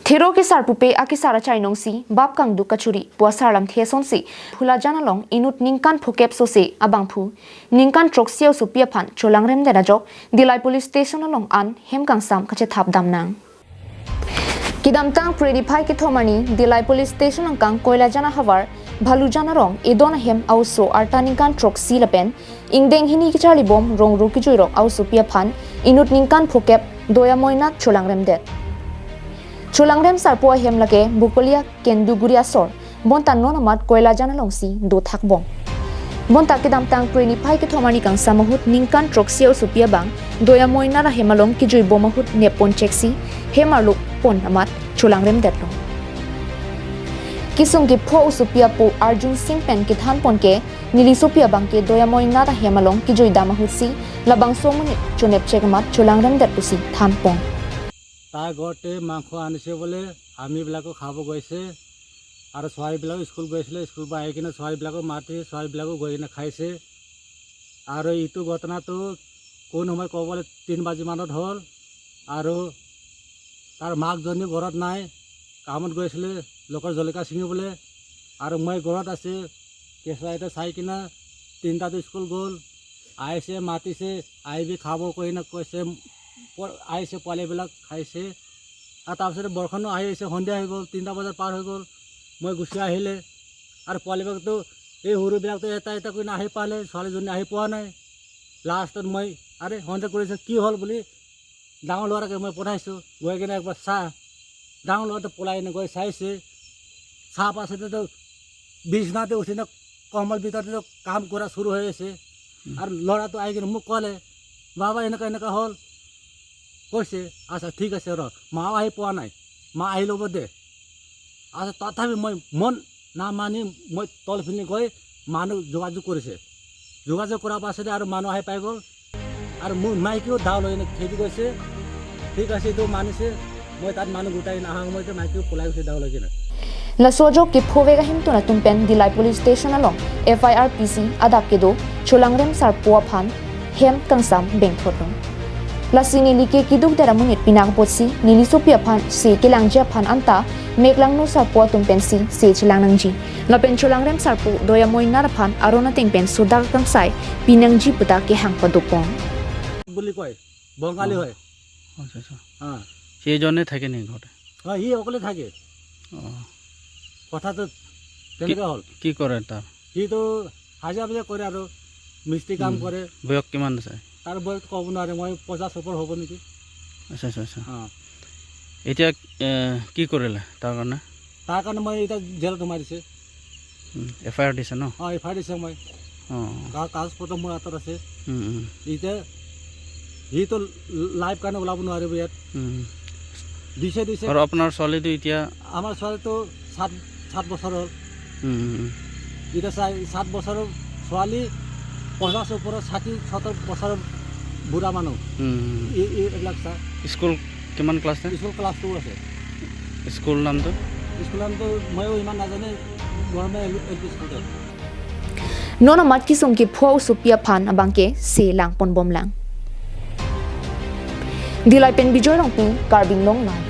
Thero ki sar pupe aki sara chainong si bab kang du kachuri puasar lam theson si phula jana long inut ningkan phokep so se abang phu ningkan trok siao su pia phan cholang rem dera jok dilai police station long an hem kang sam kache thap dam nang kidam tang predify ki thomani dilai police station ang kang koila jana hawar bhalu jana rong edon hem also artaninkan trok si lapen ingdeng hini ki charli bom rong ru ki joirok also pia phan inut ningkan phokep doya moina cholang rem det Chulangrem sarpoa hem lage bukolia kendu guria sor bonta nonamat koila jana longsi do thak bom bonta kedam tang preni pai ke thomani kang samahut ningkan troksio supia bang doya moina ra hemalong ki joi bomahut nepon cheksi hemarluk pon amat chulangrem detlo kisung ki pho supia po arjun singh pen ki than pon ke nili supia bang ke doya moina ra hemalong ki joi damahut si labang somuni chunep chekmat chulangrem det pusi than pon তাৰ ঘৰতে মাংস আনিছে বোলে আমিবিলাকো খাব গৈছে আৰু ছোৱালীবিলাকো school গৈছিলে স্কুল পৰা আহি কিনে ছোৱালীবিলাকো মাতি ছোৱালীবিলাকো গৈ কিনে খাইছে আৰু ইটো ঘটনাটো কোন সময় ক'বলৈ 3 বাজিমানত হ'ল আৰু তাৰ মাকজনী ঘৰত নাই কামত গৈছিলে লোকৰ জলকা ছিঙিবলৈ আৰু মই ঘৰত আছে কেঁচুৱাইটো চাই কিনে 3টাতে স্কুল গ'ল আহিছে মাতিছে আহিবি খাব কৈ কিনে কৈছে আহিছে পোৱালিবিলাক খাইছে আৰু তাৰপিছতে বৰষুণো আহি আহিছে সন্ধিয়া হৈ গ'ল 3টা বজাত পাৰ হৈ গ'ল মই গুচি আহিলে আৰু পোৱালিবিলাকতো এই সৰুবিলাকতো এটা কৰি আহি পালে ছোৱালীজনী আহি পোৱা নাই লাষ্টত মই আৰে সন্ধিয়া কৰিছে কি হ'ল বুলি ডাঙৰ ল'ৰাকে মই পঠাইছোঁ গৈ কিনে একবাৰ চাহ ডাঙৰ ল'ৰাটো পলাই কিনে গৈ চাইছে চাহ পাছতেতো বিছনাতে উঠি কিনে কম্বল ভিতৰতে কাম কৰা শুৰু হৈ আছে আৰু ল'ৰাটো আহি কিনে মোক ক'লে বাবা এনেকুৱা হ'ল কৈছে আচ্ছা ঠিক আছে ৰ মাও আহি পোৱা নাই মা আহি ল'ব দে আচ্ছা তথাপি মই মন নামানি মই তলপিনে গৈ মানুহ যোগাযোগ কৰিছে যোগাযোগ কৰাৰ পাছতে আৰু মানুহ আহি পাই গ'ল আৰু মোৰ মাইকেও দাও লৈ কিনে খেদি গৈছে ঠিক আছে এইটো মানিছে মই তাত মানুহ গোটাই নাহা সময়তে মাইকেও পলাই গৈছে দাও লৈ কিনে Lasojok ki phovega himtuna tumpen dilai police station along FIRPC adap kedo cholangrem sarpoa phan hem kangsam bengthotong lasini like kiduk dara munit pinang potsi nili sopia phan se kelangja phan anta meklang no sarpoa tumpen se chilang nangji lapen cholangrem sarpo doya moina phan arona tengpen soda kangsai pinangji puta ke hangpa dopong বুলি কয় বঙালী হয় আচ্ছা আচ্ছা হ্যাঁ সেই জন্য থাকে নি ঘরে হ্যাঁ ই অকলে থাকে কথাটো তেনেকুৱা হ'ল কি কৰে তাৰ সিটো হাজিৰা কৰে আৰু মিস্ত্ৰী কাম কৰে বয়স কিমান আছে তাৰ বয়স ক'ব নোৱাৰে মই 50 ওপৰ হ'ব নেকি আচ্ছা আচ্ছা আচ্ছা অঁ এতিয়া কি কৰিলে তাৰ কাৰণে মই এতিয়া জেলত সোমাই দিছে FIR দিছে ন অঁ FIR দিছে মই অঁ কাগজপত্ৰ মোৰ হাতত আছে এতিয়া সিটো লাইভ কাৰণে ওলাব নোৱাৰিব ইয়াত দিছে আৰু আপোনাৰ ছোৱালীটো এতিয়া আমাৰ ছোৱালীটো 7 বছৰ হ'ল এতিয়া 7 বছৰৰ ছোৱালী 50 ওপৰত 60-70 বছৰৰ বুঢ়া মানুহ এইবিলাক স্কুল কিমান ক্লাছ স্কুল ক্লাছ 2 আছে স্কুল নামটো ময়ো ইমান নাজানে government LP school nona mat ki sum ki pho supia phan abangke se lang pon bom lang dilai pen bijoy rong pi carbing long lang